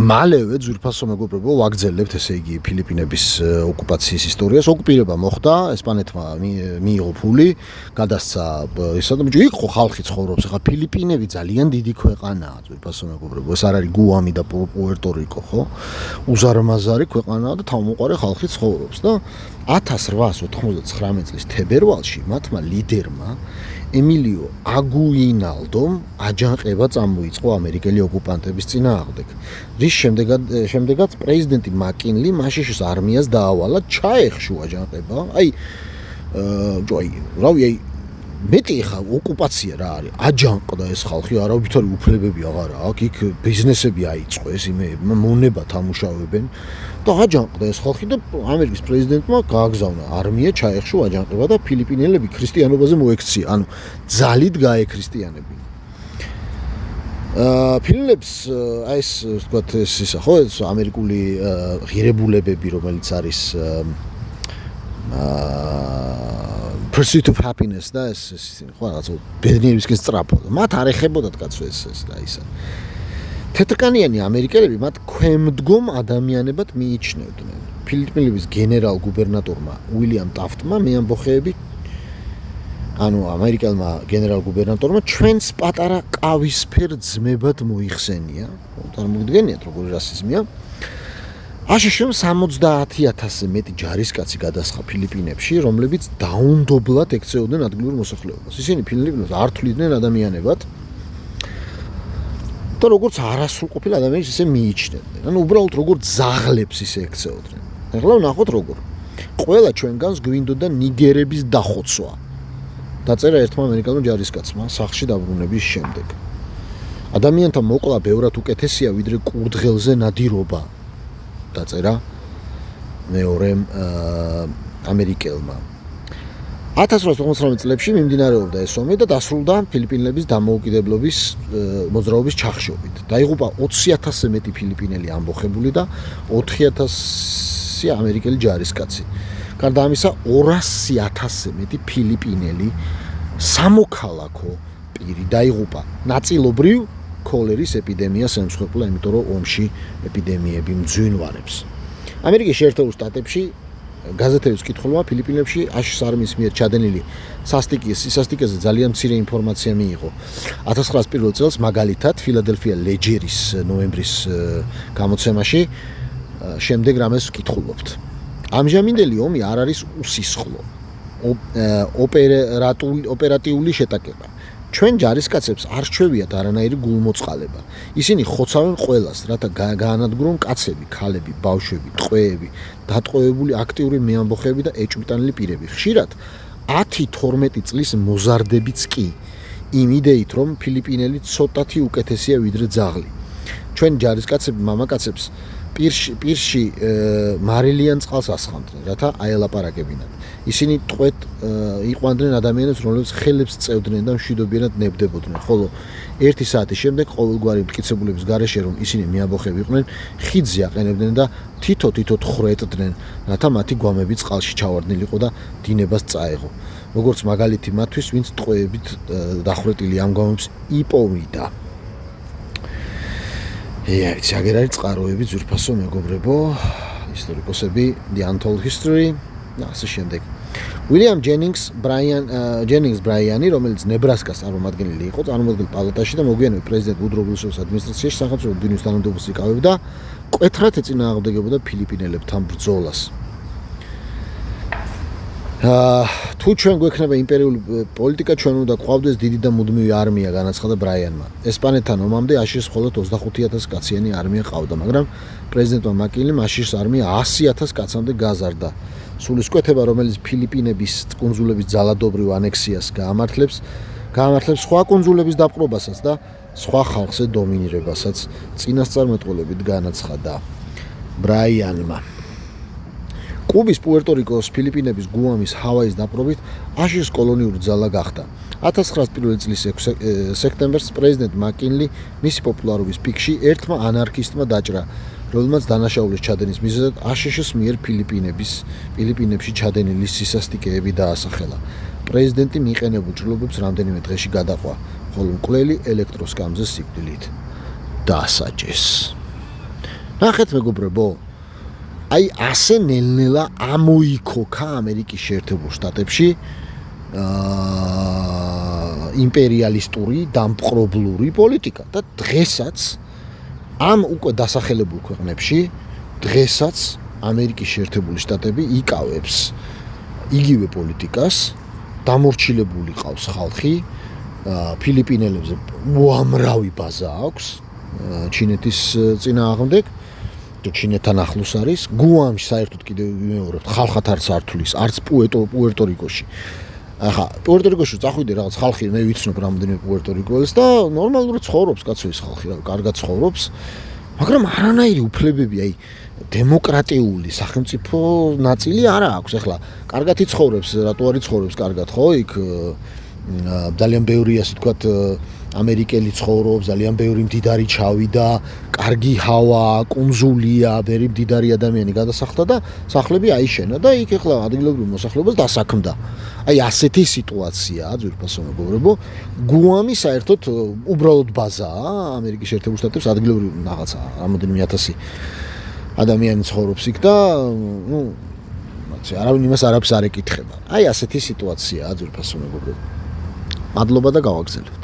მალევე ძვირფასო მეგობრებო ვაგრძელებთ ესე იგი ფილიპინების ოკუპაციის ისტორიას. ოკუპირება მოხდა, ესპანეთმა მიიღო ფული, გადასცა ისა და იყო ხალხი ცხოვრობს. ახლა ფილიპინები ძალიან დიდი ქვეყანაა ძვირფასო მეგობრებო. ეს არ არის გუამი და პუერტო-რიკო, ხო? უზარმაზარი ქვეყანაა და თავმოყარე ხალხი ცხოვრობს და 1899 წლის თებერვალში მათმა ლიდერმა ემილიო აგუინალდომ აჯანყება წამოიწყო ამერიკელი ოკუპანტების წინააღმდეგ. რის შემდეგაც პრეზიდენტი მაკინლი მაშიშის არმიას დაავალა, ჩაეხშო აჯანყება. რავი, მეტი ხა ოკუპაცია რა არის? აჯანყდა ეს ხალხი, არავითარი უფლებები აღარა აქვს, იქ ბიზნესები აიწყო, ეს მონება თამუშავებენ და აჯანყდა ეს ხალხი და ამერიკის პრეზიდენტმა გააგზავნა არმია, ჩაეხშო აჯანყება და ფილიპინელები ქრისტიანობაზე მოექცია, ანუ ძალით გაექრისტიანებინა. ფილიპინებს ეს ვთქვათ ეს ისა ხო ეს ამერიკული ღირებულებები რომელიც არის pursuit of happiness და ეს ხო რაღაცა ბედნიერებისკენ სწრაფო. მათ არ ეხებოდათ კაცო ეს და ისა. თეთრკანიანი ამერიკელები მათ ქვემდგომ ადამიანებად მიიჩნევდნენ. ფილიპინების გენერალ-გუბერნატორმა უილიამ ტაფტმა მე ამბოხეები ანუ ამერიკელმა გენერალ-გუბერნატორმა ჩვენს პატარა ყავისფერ ძმებად მოიხსენია. წარმოგიდგენიათ როგორი რასიზმია. აშშ-მ 70,000-ზე მეტი ჯარისკაცი გადასხა ფილიპინებში, რომლებიც დაუნდობლად ექცეოდნენ ადგილურ მოსახლეობას. ისინი ფილიპინებს არ თვლიდნენ ადამიანებად და როგორც არასრულყოფილ ადამიანებს ისე მიიჩნევდნენ. ანუ უბრალოდ როგორც ზაღლებს ისე ექცეოდნენ. ახლა ვნახოთ როგორ. ყველა ჩვენგანს გვინდოდა ნიგერების დახოცვა. დაწერა ერთმა ამერიკელმა ჯარისკაცმა სახლში დაბრუნების შემდეგ. ადამიანთა მოკლა ბევრად უკეთესია ვიდრე კურდღელზე ნადირობა. დაწერა მეორემ ამერიკელმა. 1899 წლებში მიმდინარეობდა ეს ომი და დასრულდა ფილიპინების დამოუკიდებლობის მოძრაობის ჩახშობით. დაიღუპა 20,000-ზე მეტი ფილიპინელი ამბოხებული და 4,000 ამერიკელი ჯარისკაცი. გარდა ამისა 200,000-ზე მეტი ფილიპინელი სამოქალაქო პირი დაიღუპა. ნაწილობრივ ქოლერის ეპიდემიას ემსხვერპლა, იმიტომ რომ ომში ეპიდემიები მძვინვარებს. ამერიკის შეერთებულ შტატებში გაზეთების კითხულმა ფილიპინებში აშშ არმიის მიერ ჩადენილი სასტიკეზე ძალიან მცირე ინფორმაცია მიიღო. 1901 წელს მაგალითად ფილადელფია ლეჯერის ნოემბრის გამოცემაში შემდეგ რამეს ვკითხულობთ. ამჟამინდელი ომი არ არის უსისხლო ოპერატიული შეტაკება. ჩვენ ჯარისკაცებს არ რჩევიათ არანაირი გულმოწყალება. ისინი ხოცავენ ყველას, რათა გაანადგურონ კაცები, ქალები, ბავშვები, ტყვეები, დატყვევებული აქტიური მეამბოხეები და ეჭვმიტანილი პირები. ხშირად 10-12 წლის მოზარდებიც კი, იმ იდეით, რომ ფილიპინელი ცოტათი უკეთესია ვიდრე ძაღლი. ჩვენ ჯარისკაცები მამაკაცებს პირში მარილიან წყალს ასხამდნენ, რათა აელაპარაკებინათ. ისინი ტყვედ იყვანდნენ ადამიანებს, რომლებიც ხელებს წევდნენ და მშვიდობიანად ნებდებოდნენ, ხოლო 1 საათის შემდეგ ყოველგვარი მტკიცებულების გარეშე, რომ ისინი მეამბოხები იყვნენ, ხიდზე აყენებდნენ და თითო-თითოდ ხრეტდნენ, რათა მათი გვამები წყალში ჩავარდნილიყო და დინებას წაეღო. როგორც მაგალითი მათთვის, ვინც ტყვეებით დახვრეტილი ამ გვამებს იპოვიდა. იცი, აგერ არის წყაროები ძვირფასო მეგობრებო, ისტორიკოსები, The Untold History და ასე შემდეგ. უილიამ ჯენინგს ბრაიანი, რომელიც ნებრასკას წარმომადგენელი იყო, წარმოადგენდა პალატაში და მოგვიანებით პრეზიდენტ ვუდრო ვილსონის ადმინისტრაციაში სახელმწიფო დინის თანამდებობას იკავებდა, მკვეთრად ეწინააღმდეგებოდა ფილიპინელებთან ბრძოლას. თუ ჩვენ გვექნება იმპერიული პოლიტიკა, ჩვენ უნდა გვყავდეს დიდი და მუდმივი არმია, განაცხადა ბრაიანმა. ესპანეთთან ომამდე აშშ-ს მხოლოდ 25,000 კაციანი არმია ყავდა, მაგრამ პრეზიდენტმა მაკინლიმ აშშ-ს არმია 100,000 კაცამდე გაზარდა. სულისკვეთება, რომელიც ფილიპინების კუნძულების ძალადობრივ ანექსიას გაამართლებს სხვა კუნძულების დაპყრობასაც და სხვა ხალხზე დომინირებასაც წინასწარმეტყველებით განაცხადა ბრაიანმა. კუბის, პუერტო-რიკოს, ფილიპინების, გუამის, ჰავაის დაპყრობით აშშ-ს კოლონიური ძალა გახდა. 1901 წლის სექტემბერს პრეზიდენტ მაკინლი მისი პოპულარობის პიკში ერთმა ანარქისტმა დაჭრა, რომელმაც დანაშაულის ჩადენის მიზეზად აშშ-ს მიერ ფილიპინებში ჩადენილი სისასტიკეები დაასახელა. პრეზიდენტი მიყენებულ ჭრილობებს რამდენიმე დღეში გადაყვა, ხოლო მკვლელი ელექტროსკამზე სიკვდილით დაასაჯეს. ნახეთ მეგობრებო, აი ასე ნელ-ნელა ამოიქოქა ამერიკის შეერთებულ შტატებში იმპერიალისტური, დამპყრობლური პოლიტიკა და დღესაც ამ უკვე დასახელებულ ქვეყნებში დღესაც ამერიკის შეერთებული შტატები იკავებს იგივე პოლიტიკას, დამორჩილებული ყავს ხალხი, ფილიპინელებზე უამრავი ბაზა აქვს, ჩინეთის წინააღმდეგ, ჩინეთთან ახლოს არის, გუამში საერთოდ კიდევ ვიმეორებთ, ხალხად არც ართulis, არც პუერტო-რიკოში. ახლა პუერტო-რიკოში წახვიდე რაღაც ხალხი, მე ვიცნობ რამდენიმე პუერტო-რიკოელს და ნორმალურად ცხოვრობს კაცო ის ხალხი, რა, კარგად ცხოვრობს, მაგრამ არანაირი უფლებები, აი დემოკრატიული სახელმწიფო ნაწილი არა აქვს. ახლა კარგად იცხოვრებს, რატო არ იცხოვრებს კარგად, ხო? იქ ძალიან ბევრი ასე ვთქვათ ამერიკელი ცხოვრობს, ძალიან ბევრი მდიდარი ჩავიდა, კარგი ჰავა, კუნძულია, ბევრი მდიდარი ადამიანი გადასახლდა და სახლები აიშენა და იქ ახლა ადგილობრივ მოსახლეობას დასაქმდა. აი ასეთი სიტუაციაა, ძვირფასო მეგობრებო. გუამი საერთოდ უბრალოდ ბაზაა ამერიკის შეერთებულ შტატებში, ადგილობრივ რაღაცა, რამოდენიმე ათასი ადამიანი ცხოვრობს იქ და არავინ იმას არაფერს არ ეკითხება. აი ასეთი სიტუაციაა, ძვირფასო მეგობრებო. მადლობა და გავაგრძელებთ.